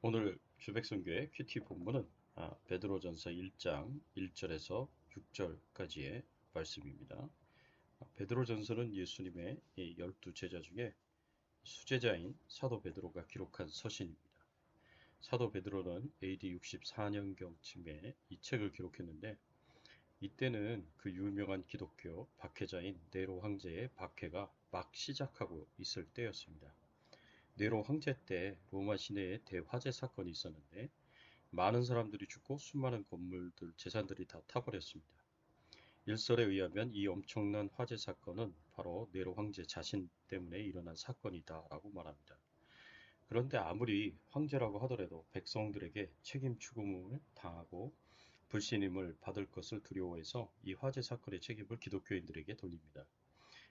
오늘 주백성교회 큐티 본문은 베드로전서 1장 1절에서 6절까지의 말씀입니다. 베드로전서는 예수님의 12 제자 중에 수제자인 사도 베드로가 기록한 서신입니다. 사도 베드로는 AD 64년경쯤에 이 책을 기록했는데 이때는 그 유명한 기독교 박해자인 네로 황제의 박해가 막 시작하고 있을 때였습니다. 네로 황제 때 로마 시내에 대화재 사건이 있었는데 많은 사람들이 죽고 수많은 건물들, 재산들이 다 타버렸습니다. 일설에 의하면 이 엄청난 화재 사건은 바로 네로 황제 자신 때문에 일어난 사건이다라고 말합니다. 그런데 아무리 황제라고 하더라도 백성들에게 책임 추궁을 당하고 불신임을 받을 것을 두려워해서 이 화재 사건의 책임을 기독교인들에게 돌립니다.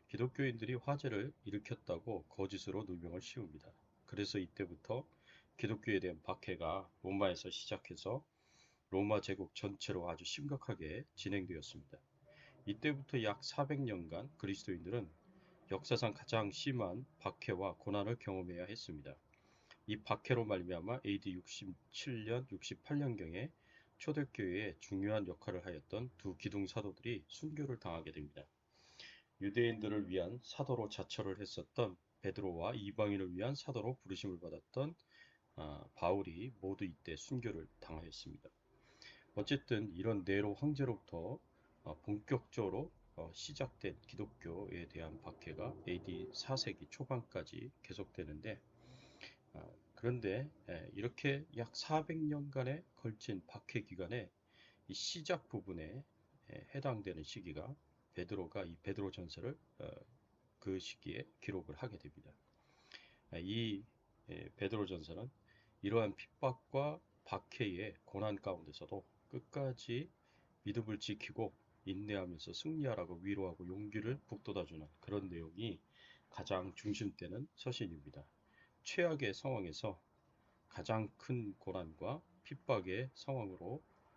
기독교인들이 화재를 일으켰다고 거짓으로 누명을 씌웁니다. 그래서 이때부터 기독교에 대한 박해가 로마에서 시작해서 로마 제국 전체로 아주 심각하게 진행되었습니다. 이때부터 약 400년간 그리스도인들은 역사상 가장 심한 박해와 고난을 경험해야 했습니다. 이 박해로 말미암아 AD 67년, 68년경에 초대교회에 중요한 역할을 하였던 두 기둥 사도들이 순교를 당하게 됩니다. 유대인들을 위한 사도로 자처를 했었던 베드로와 이방인을 위한 사도로 부르심을 받았던 바울이 모두 이때 순교를 당하였습니다. 어쨌든 이런 네로 황제로부터 본격적으로 시작된 기독교에 대한 박해가 AD 4세기 초반까지 계속되는데 그런데 이렇게 약 400년간에 걸친 박해 기간에 이 시작 부분에 해당되는 시기가 베드로가 이 베드로 전서를 그 시기에 기록을 하게 됩니다. 이 베드로 전서는 이러한 핍박과 박해의 고난 가운데서도 끝까지 믿음을 지키고 인내하면서 승리하라고 위로하고 용기를 북돋아주는 그런 내용이 가장 중심되는 서신입니다. 최악의 상황에서 가장 큰 고난과 핍박의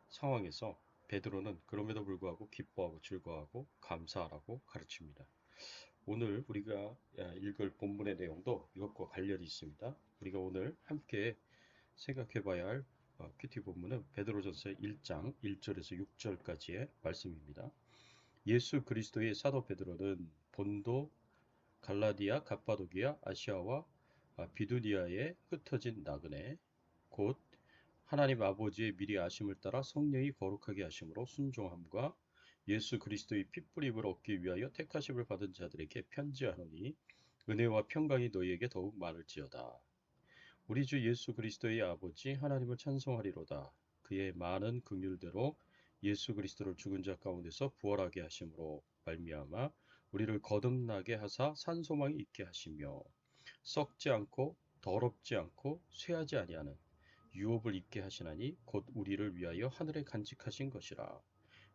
상황에서 베드로는 그럼에도 불구하고 기뻐하고 즐거워하고 감사하라고 가르칩니다. 오늘 우리가 읽을 본문의 내용도 이것과 관련이 있습니다. 우리가 오늘 함께 생각해 봐야 할 큐티 본문은 베드로전서 1장 1절에서 6절까지의 말씀입니다. 예수 그리스도의 사도 베드로는 본도, 갈라디아, 갑바도기아, 아시아와 비두니아에 흩어진 나그네 곧 하나님 아버지의 미리 아심을 따라 성령이 거룩하게 하심으로 순종함과 예수 그리스도의 핏불임을 얻기 위하여 택하심을 받은 자들에게 편지하노니 은혜와 평강이 너희에게 더욱 많을지어다. 우리 주 예수 그리스도의 아버지 하나님을 찬송하리로다. 그의 많은 긍휼대로 예수 그리스도를 죽은 자 가운데서 부활하게 하심으로 말미암아 우리를 거듭나게 하사 산 소망이 있게 하시며 썩지 않고 더럽지 않고 쇠하지 아니하는 유업을 입게 하시나니 곧 우리를 위하여 하늘에 간직하신 것이라.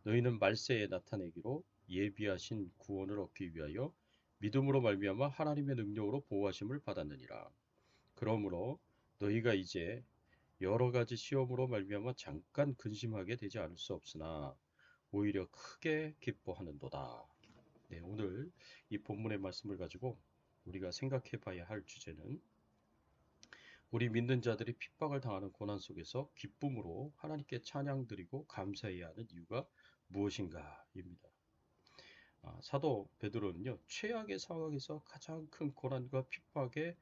너희는 말세에 나타내기로 예비하신 구원을 얻기 위하여 믿음으로 말미암아 하나님의 능력으로 보호하심을 받았느니라. 그러므로 너희가 이제 여러 가지 시험으로 말미암아 잠깐 근심하게 되지 않을 수 없으나 오히려 크게 기뻐하는도다. 네, 오늘 이 본문의 말씀을 가지고 우리가 생각해 봐야 할 주제는 우리 믿는 자들이 핍박을 당하는 고난 속에서 기쁨으로 하나님께 찬양 드리고 감사해야 하는 이유가 무엇인가입니다. 사도 베드로는요, 최악의 상황에서 가장 큰 고난과 핍박의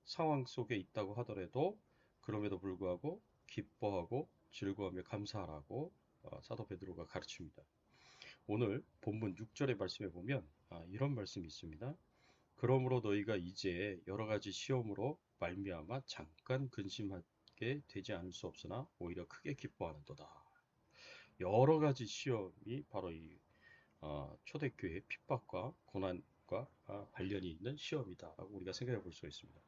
상황 속에 있다고 하더라도 그럼에도 불구하고 기뻐하고 즐거워하며 감사하라고 사도 베드로가 가르칩니다. 오늘 본문 6절의 말씀에 보면 이런 말씀이 있습니다. 그러므로 너희가 이제 여러 가지 시험으로 말미암아 잠깐 근심하게 되지 않을 수 없으나 오히려 크게 기뻐하는도다. 여러 가지 시험이 바로 이 초대교회의 핍박과 고난과 관련이 있는 시험이다라고 우리가 생각해 볼 수가 있습니다.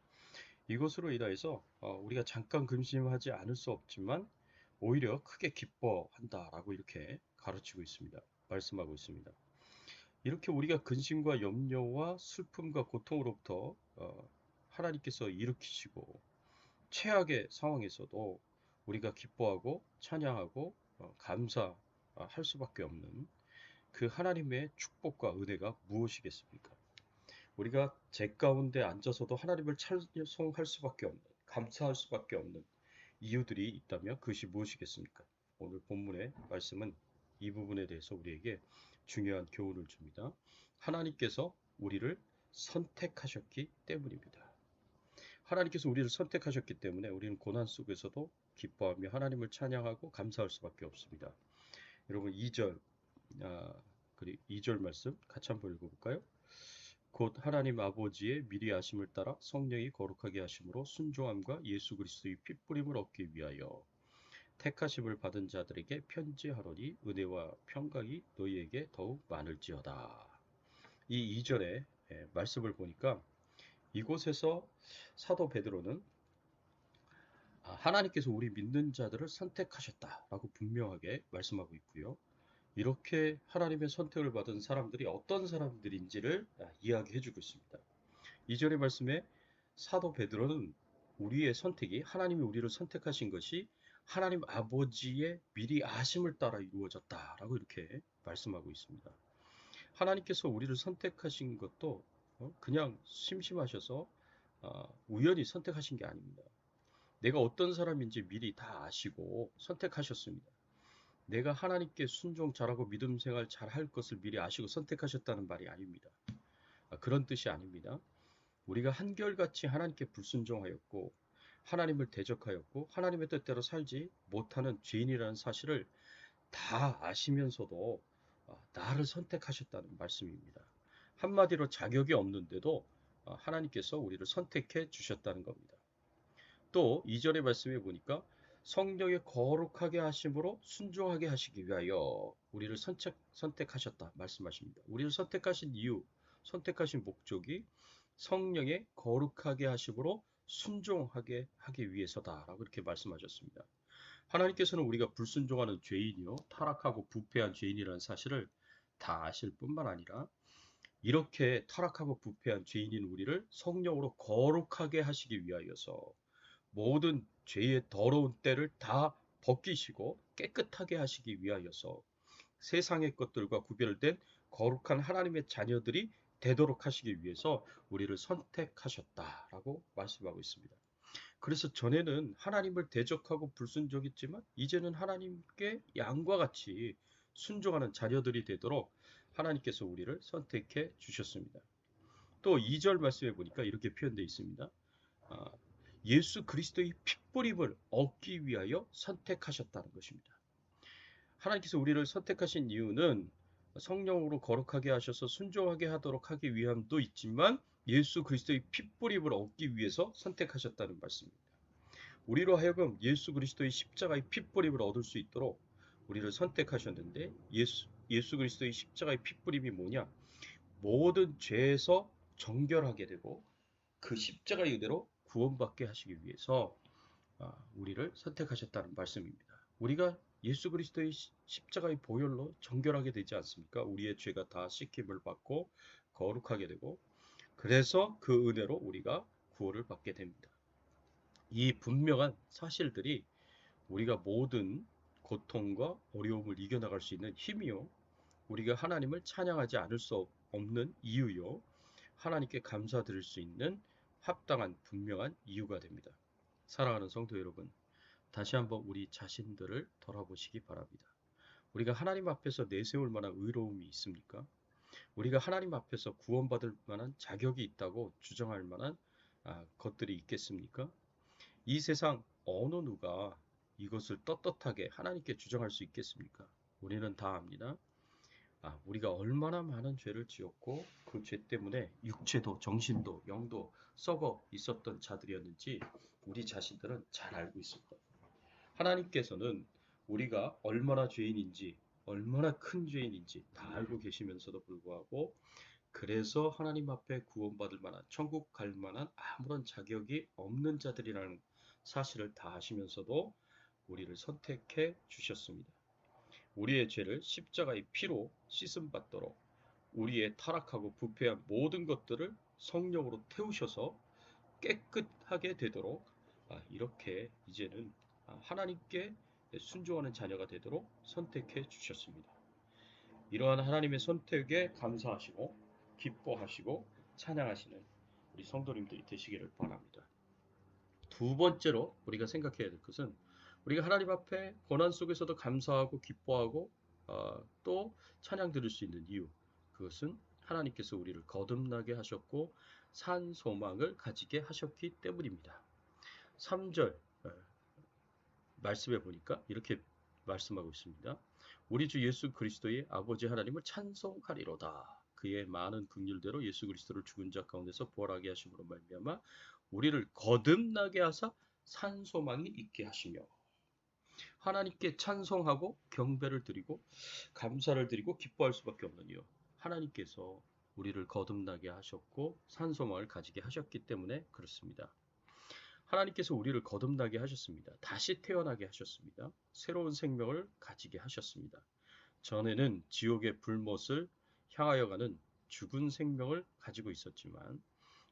이것으로 인하여서 우리가 잠깐 근심하지 않을 수 없지만 오히려 크게 기뻐한다라고 이렇게 가르치고 있습니다. 말씀하고 있습니다. 이렇게 우리가 근심과 염려와 슬픔과 고통으로부터 하나님께서 일으키시고 최악의 상황에서도 우리가 기뻐하고 찬양하고 감사할 수밖에 없는 그 하나님의 축복과 은혜가 무엇이겠습니까? 우리가 제 가운데 앉아서도 하나님을 찬송할 수밖에 없는, 감사할 수밖에 없는 이유들이 있다면 그것이 무엇이겠습니까? 오늘 본문의 말씀은 이 부분에 대해서 우리에게 중요한 교훈을 줍니다. 하나님께서 우리를 선택하셨기 때문입니다. 하나님께서 우리를 선택하셨기 때문에 우리는 고난 속에서도 기뻐하며 하나님을 찬양하고 감사할 수밖에 없습니다. 여러분 2절 그리고 2절 말씀 같이 한번 읽어볼까요? 곧 하나님 아버지의 미리 아심을 따라 성령이 거룩하게 하심으로 순종함과 예수 그리스도의 핏부림을 얻기 위하여 택하심을 받은 자들에게 편지하노니 은혜와 평강이 너희에게 더욱 많을지어다. 이 2절의 말씀을 보니까 이곳에서 사도 베드로는 하나님께서 우리 믿는 자들을 선택하셨다라고 분명하게 말씀하고 있고요. 이렇게 하나님의 선택을 받은 사람들이 어떤 사람들인지를 이야기해 주고 있습니다. 2절의 말씀에 사도 베드로는 우리의 선택이 하나님이 우리를 선택하신 것이 하나님 아버지의 미리 아심을 따라 이루어졌다라고 이렇게 말씀하고 있습니다. 하나님께서 우리를 선택하신 것도 그냥 심심하셔서 우연히 선택하신 게 아닙니다. 내가 어떤 사람인지 미리 다 아시고 선택하셨습니다. 내가 하나님께 순종 잘하고 믿음 생활 잘할 것을 미리 아시고 선택하셨다는 말이 아닙니다. 그런 뜻이 아닙니다. 우리가 한결같이 하나님께 불순종하였고 하나님을 대적하였고 하나님의 뜻대로 살지 못하는 죄인이라는 사실을 다 아시면서도 나를 선택하셨다는 말씀입니다. 한마디로 자격이 없는데도 하나님께서 우리를 선택해 주셨다는 겁니다. 또 2절의 말씀에 보니까 성령의 거룩하게 하심으로 순종하게 하시기 위하여 우리를 선택하셨다 말씀하십니다. 우리를 선택하신 이유, 선택하신 목적이 성령의 거룩하게 하심으로 순종하게 하기 위해서다라고 이렇게 말씀하셨습니다. 하나님께서는 우리가 불순종하는 죄인이요 타락하고 부패한 죄인이라는 사실을 다 아실 뿐만 아니라 이렇게 타락하고 부패한 죄인인 우리를 성령으로 거룩하게 하시기 위하여서 모든 죄의 더러운 때를 다 벗기시고 깨끗하게 하시기 위하여서 세상의 것들과 구별된 거룩한 하나님의 자녀들이 되도록 하시기 위해서 우리를 선택하셨다라고 말씀하고 있습니다. 그래서 전에는 하나님을 대적하고 불순종했지만 이제는 하나님께 양과 같이 순종하는 자녀들이 되도록 하나님께서 우리를 선택해 주셨습니다. 또 2절 말씀에 보니까 이렇게 표현되어 있습니다. 예수 그리스도의 핏부림을 얻기 위하여 선택하셨다는 것입니다. 하나님께서 우리를 선택하신 이유는 성령으로 거룩하게 하셔서 순종하게 하도록 하기 위함도 있지만 예수 그리스도의 핏부림을 얻기 위해서 선택하셨다는 말씀입니다. 우리로 하여금 예수 그리스도의 십자가의 핏부림을 얻을 수 있도록 우리를 선택하셨는데 예수 그리스도의 십자가의 핏부림이 뭐냐? 모든 죄에서 정결하게 되고 그 십자가의 은혜로 구원받게 하시기 위해서 우리를 선택하셨다는 말씀입니다. 우리가 예수 그리스도의 십자가의 보혈로 정결하게 되지 않습니까? 우리의 죄가 다 씻김을 받고 거룩하게 되고 그래서 그 은혜로 우리가 구원을 받게 됩니다. 이 분명한 사실들이 우리가 모든 고통과 어려움을 이겨나갈 수 있는 힘이요. 우리가 하나님을 찬양하지 않을 수 없는 이유요. 하나님께 감사드릴 수 있는 합당한 분명한 이유가 됩니다. 사랑하는 성도 여러분, 다시 한번 우리 자신들을 돌아보시기 바랍니다. 우리가 하나님 앞에서 내세울 만한 의로움이 있습니까? 우리가 하나님 앞에서 구원받을 만한 자격이 있다고 주장할 만한 것들이 있겠습니까? 이 세상 어느 누가 이것을 떳떳하게 하나님께 주장할 수 있겠습니까? 우리는 다 압니다. 우리가 얼마나 많은 죄를 지었고 그 죄 때문에 육체도 정신도 영도 썩어 있었던 자들이었는지 우리 자신들은 잘 알고 있습니다. 하나님께서는 우리가 얼마나 죄인인지 얼마나 큰 죄인인지 다 알고 계시면서도 불구하고 그래서 하나님 앞에 구원받을 만한 천국 갈 만한 아무런 자격이 없는 자들이라는 사실을 다 아시면서도 우리를 선택해 주셨습니다. 우리의 죄를 십자가의 피로 씻음 받도록 우리의 타락하고 부패한 모든 것들을 성령으로 태우셔서 깨끗하게 되도록 이렇게 이제는 하나님께 순종하는 자녀가 되도록 선택해 주셨습니다. 이러한 하나님의 선택에 감사하시고 기뻐하시고 찬양하시는 우리 성도님들이 되시기를 바랍니다. 두 번째로 우리가 생각해야 될 것은 우리가 하나님 앞에 고난 속에서도 감사하고 기뻐하고 또 찬양 드릴 수 있는 이유, 그것은 하나님께서 우리를 거듭나게 하셨고 산 소망을 가지게 하셨기 때문입니다. 3절 말씀해 보니까 이렇게 말씀하고 있습니다. 우리 주 예수 그리스도의 아버지 하나님을 찬송하리로다. 그의 많은 긍휼대로 예수 그리스도를 죽은 자 가운데서 부활하게 하심으로 말미암아 우리를 거듭나게 하사 산 소망이 있게 하시며, 하나님께 찬송하고 경배를 드리고 감사를 드리고 기뻐할 수밖에 없는 이유, 하나님께서 우리를 거듭나게 하셨고 산 소망을 가지게 하셨기 때문에 그렇습니다. 하나님께서 우리를 거듭나게 하셨습니다. 다시 태어나게 하셨습니다. 새로운 생명을 가지게 하셨습니다. 전에는 지옥의 불못을 향하여 가는 죽은 생명을 가지고 있었지만,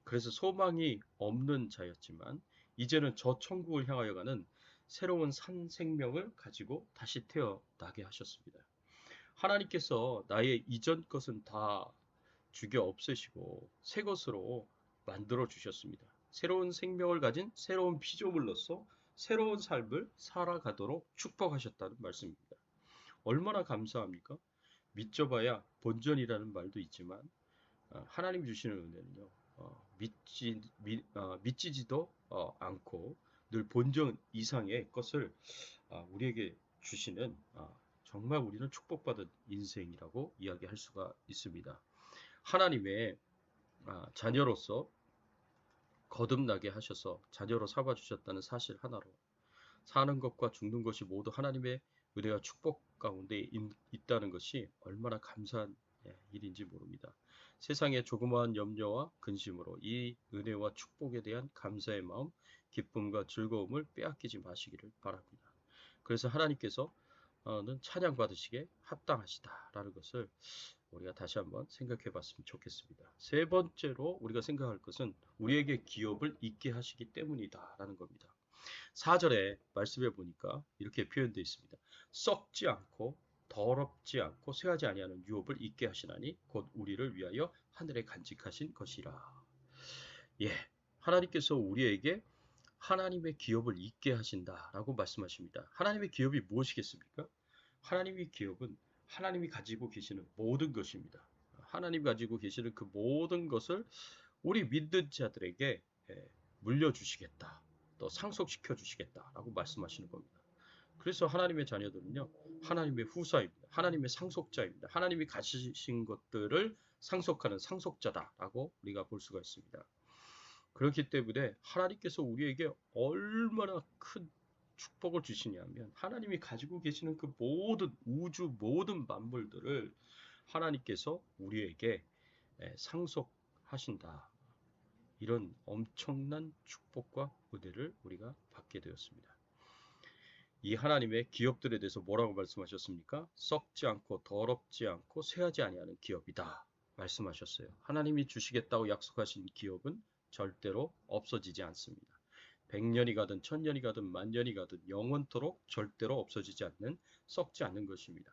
그래서 소망이 없는 자였지만, 이제는 저 천국을 향하여 가는 새로운 산 생명을 가지고 다시 태어나게 하셨습니다. 하나님께서 나의 이전 것은 다 죽여 없애시고 새 것으로 만들어 주셨습니다. 새로운 생명을 가진 새로운 피조물로서 새로운 삶을 살아가도록 축복하셨다는 말씀입니다. 얼마나 감사합니까? 믿져봐야 본전이라는 말도 있지만 하나님 주시는 은혜는요, 믿지도 않고 늘 본전 이상의 것을 우리에게 주시는, 정말 우리는 축복받은 인생이라고 이야기할 수가 있습니다. 하나님의 자녀로서 거듭나게 하셔서 자녀로 삼아 주셨다는 사실 하나로 사는 것과 죽는 것이 모두 하나님의 은혜와 축복 가운데 있다는 것이 얼마나 감사한 일인지 모릅니다. 세상의 조그마한 염려와 근심으로 이 은혜와 축복에 대한 감사의 마음, 기쁨과 즐거움을 빼앗기지 마시기를 바랍니다. 그래서 하나님께서는 찬양 받으시기에 합당하시다라는 것을 우리가 다시 한번 생각해 봤으면 좋겠습니다. 세 번째로 우리가 생각할 것은 우리에게 기업을 있게 하시기 때문이다라는 겁니다. 4절에 말씀해 보니까 이렇게 표현되어 있습니다. 썩지 않고 더럽지 않고 쇠하지 아니하는 유업을 있게 하시나니 곧 우리를 위하여 하늘에 간직하신 것이라. 예, 하나님께서 우리에게 하나님의 기업을 있게 하신다라고 말씀하십니다. 하나님의 기업이 무엇이겠습니까? 하나님의 기업은 하나님이 가지고 계시는 모든 것입니다. 하나님 가지고 계시는 그 모든 것을 우리 믿는 자들에게 물려주시겠다, 또 상속시켜 주시겠다라고 말씀하시는 겁니다. 그래서 하나님의 자녀들은요, 하나님의 후사입니다. 하나님의 상속자입니다. 하나님이 가지신 것들을 상속하는 상속자다라고 우리가 볼 수가 있습니다. 그렇기 때문에 하나님께서 우리에게 얼마나 큰 축복을 주시냐면, 하나님이 가지고 계시는 그 모든 우주 모든 만물들을 하나님께서 우리에게 상속하신다. 이런 엄청난 축복과 은혜를 우리가 받게 되었습니다. 이 하나님의 기업들에 대해서 뭐라고 말씀하셨습니까? 썩지 않고 더럽지 않고 쇠하지 아니하는 기업이다 말씀하셨어요. 하나님이 주시겠다고 약속하신 기업은 절대로 없어지지 않습니다. 100년이 가든 1000년이 가든 만년이 가든 영원토록 절대로 없어지지 않는, 썩지 않는 것입니다.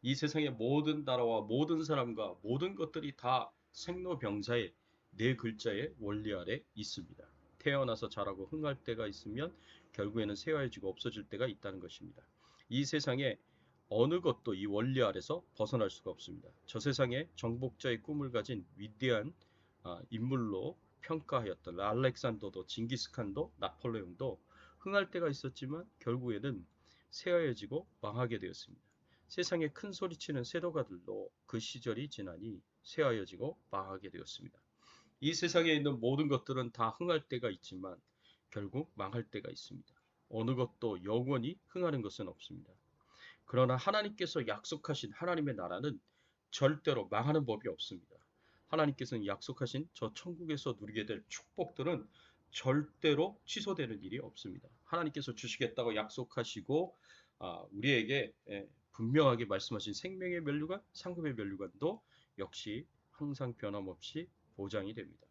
이 세상의 모든 나라와 모든 사람과 모든 것들이 다 생로병사의 네 글자의 원리 아래 있습니다. 태어나서 자라고 흥할 때가 있으면 결국에는 쇠하여지고 없어질 때가 있다는 것입니다. 이 세상에 어느 것도 이 원리 아래서 벗어날 수가 없습니다. 저 세상에 정복자의 꿈을 가진 위대한 인물로 평가하였던 알렉산더도, 징기스칸도, 나폴레옹도 흥할 때가 있었지만 결국에는 쇠하여지고 망하게 되었습니다. 세상에 큰 소리치는 세도가들도 그 시절이 지나니 쇠하여지고 망하게 되었습니다. 이 세상에 있는 모든 것들은 다 흥할 때가 있지만 결국 망할 때가 있습니다. 어느 것도 영원히 흥하는 것은 없습니다. 그러나 하나님께서 약속하신 하나님의 나라는 절대로 망하는 법이 없습니다. 하나님께서는 약속하신 저 천국에서 누리게 될 축복들은 절대로 취소되는 일이 없습니다. 하나님께서 주시겠다고 약속하시고 우리에게 분명하게 말씀하신 생명의 면류관, 상급의 면류관도 역시 항상 변함없이 보장이 됩니다.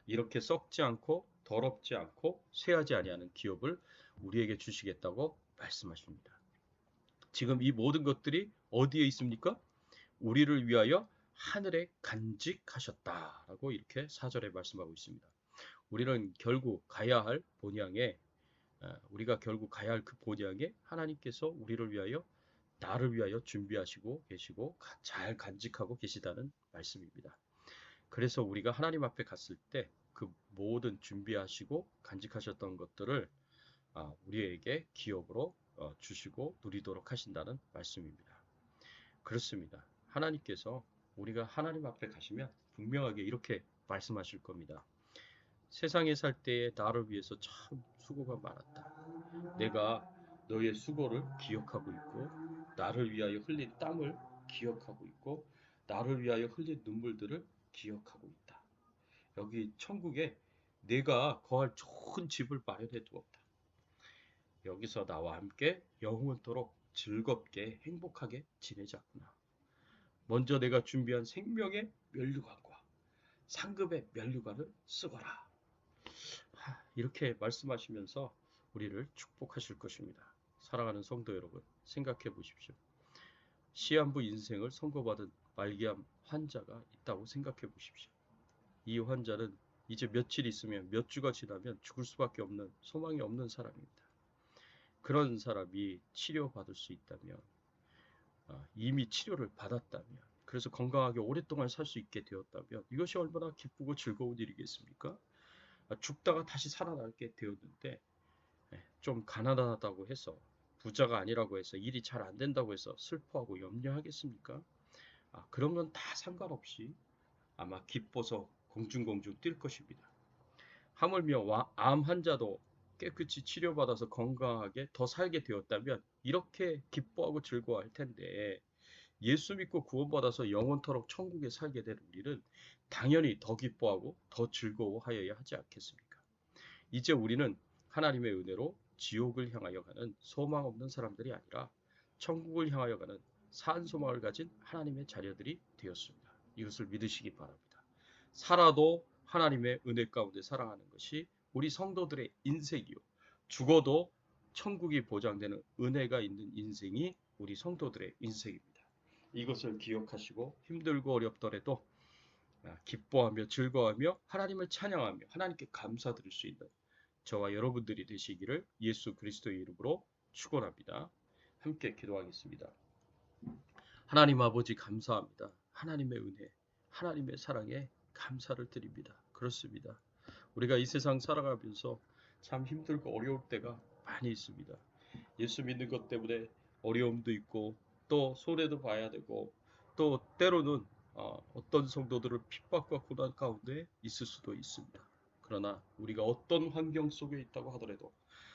이렇게 썩지 않고 더럽지 않고 쇠하지 아니하는 기업을 우리에게 주시겠다고 말씀하십니다. 지금 이 모든 것들이 어디에 있습니까? 우리를 위하여 하늘에 간직하셨다라고 이렇게 4절에 말씀하고 있습니다. 우리는 결국 가야 할 본향에 우리가 결국 가야 할 그 본향에 하나님께서 우리를 위하여 나를 위하여 준비하시고 계시고 잘 간직하고 계시다는 말씀입니다. 그래서 우리가 하나님 앞에 갔을 때 그 모든 준비하시고 간직하셨던 것들을 우리에게 기업으로 주시고 누리도록 하신다는 말씀입니다. 그렇습니다. 하나님께서 우리가 하나님 앞에 가시면 분명하게 이렇게 말씀하실 겁니다. 세상에 살 때에 나를 위해서 참 수고가 많았다. 내가 너의 수고를 기억하고 있고 나를 위하여 흘린 땀을 기억하고 있고 나를 위하여 흘린 눈물들을 기억하고 있다. 여기 천국에 내가 거할 좋은 집을 마련해 두었다. 여기서 나와 함께 영원토록 즐겁게 행복하게 지내자꾸나. 먼저 내가 준비한 생명의 면류관과 상급의 면류관을 쓰거라. 이렇게 말씀하시면서 우리를 축복하실 것입니다. 사랑하는 성도 여러분, 생각해 보십시오. 시한부 인생을 선고받은 말기암 환자가 있다고 생각해 보십시오. 이 환자는 이제 며칠 있으면 몇 주가 지나면 죽을 수밖에 없는 소망이 없는 사람입니다. 그런 사람이 치료받을 수 있다면 이미 치료를 받았다면 그래서 건강하게 오랫동안 살 수 있게 되었다면 이것이 얼마나 기쁘고 즐거운 일이겠습니까? 죽다가 다시 살아나게 되었는데 좀 가난하다고 해서 부자가 아니라고 해서 일이 잘 안 된다고 해서 슬퍼하고 염려하겠습니까? 그런 건 다 상관없이 아마 기뻐서 공중공중 뛸 것입니다. 하물며 암 환자도 깨끗이 치료받아서 건강하게 더 살게 되었다면 이렇게 기뻐하고 즐거워할 텐데 예수 믿고 구원받아서 영원토록 천국에 살게 된 우리는 당연히 더 기뻐하고 더 즐거워하여야 하지 않겠습니까? 이제 우리는 하나님의 은혜로 지옥을 향하여 가는 소망 없는 사람들이 아니라 천국을 향하여 가는 산 소망을 가진 하나님의 자녀들이 되었습니다. 이것을 믿으시기 바랍니다. 살아도 하나님의 은혜 가운데 살아가는 것이 우리 성도들의 인생이요. 죽어도 천국이 보장되는 은혜가 있는 인생이 우리 성도들의 인생입니다. 이것을 기억하시고 힘들고 어렵더라도 기뻐하며 즐거워하며 하나님을 찬양하며 하나님께 감사드릴 수 있는 저와 여러분들이 되시기를 예수 그리스도의 이름으로 축원합니다. 함께 기도하겠습니다. 하나님 아버지 감사합니다. 하나님의 은혜, 하나님의 사랑에 감사를 드립니다. 그렇습니다. 우리가 이 세상 살아가면서 참 힘들고 어려울 때가 많이 있습니다. 예수 믿는 것 때문에 어려움도 있고 또 손해도 봐야 되고 또 때로는 어떤 성도들을 핍박과 고난 가운데 있을 수도 있습니다. 그러나 우리가 어떤 환경 속에 있다고 하더라도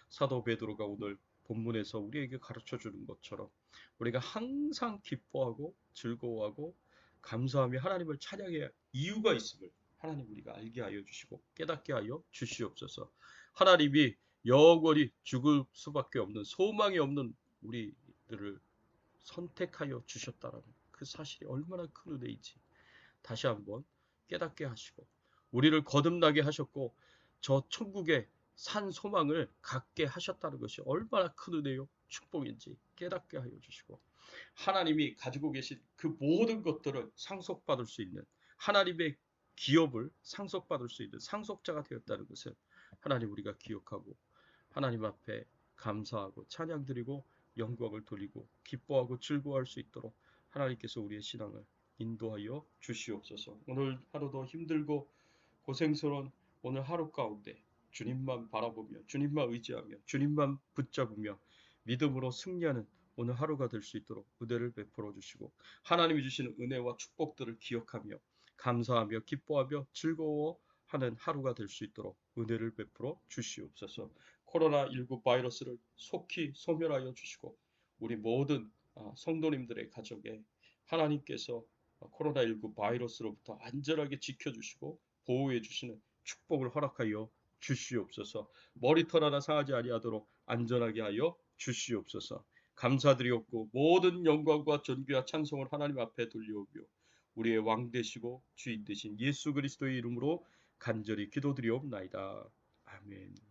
사도 베드로가 오늘 본문에서 우리에게 가르쳐 주는 것처럼 우리가 항상 기뻐하고 즐거워하고 감사하며 하나님을 찬양해야 이유가 있음을 하나님 우리가 알게 하여 주시고 깨닫게 하여 주시옵소서. 하나님이 영원히 죽을 수밖에 없는 소망이 없는 우리들을 선택하여 주셨다라는 그 사실이 얼마나 큰 은혜인지 다시 한번 깨닫게 하시고 우리를 거듭나게 하셨고 저 천국의 산 소망을 갖게 하셨다는 것이 얼마나 큰 은혜요 축복인지 깨닫게 하여 주시고 하나님이 가지고 계신 그 모든 것들을 상속받을 수 있는 하나님의 기업을 상속받을 수 있는 상속자가 되었다는 것을 하나님 우리가 기억하고 하나님 앞에 감사하고 찬양드리고 영광을 돌리고 기뻐하고 즐거워할 수 있도록 하나님께서 우리의 신앙을 인도하여 주시옵소서. 오늘 하루도 힘들고 고생스러운 오늘 하루 가운데 주님만 바라보며 주님만 의지하며 주님만 붙잡으며 믿음으로 승리하는 오늘 하루가 될 수 있도록 은혜를 베풀어 주시고 하나님이 주시는 은혜와 축복들을 기억하며 감사하며 기뻐하며 즐거워하는 하루가 될 수 있도록 은혜를 베풀어 주시옵소서. 코로나19 바이러스를 속히 소멸하여 주시고 우리 모든 성도님들의 가족에 하나님께서 코로나19 바이러스로부터 안전하게 지켜주시고 보호해 주시는 축복을 허락하여 주시옵소서. 머리털 하나 상하지 아니하도록 안전하게 하여 주시옵소서. 감사드리옵고 모든 영광과 존귀와 찬송을 하나님 앞에 돌려오며 우리의 왕 되시고 주인 되신 예수 그리스도의 이름으로 간절히 기도드리옵나이다. 아멘.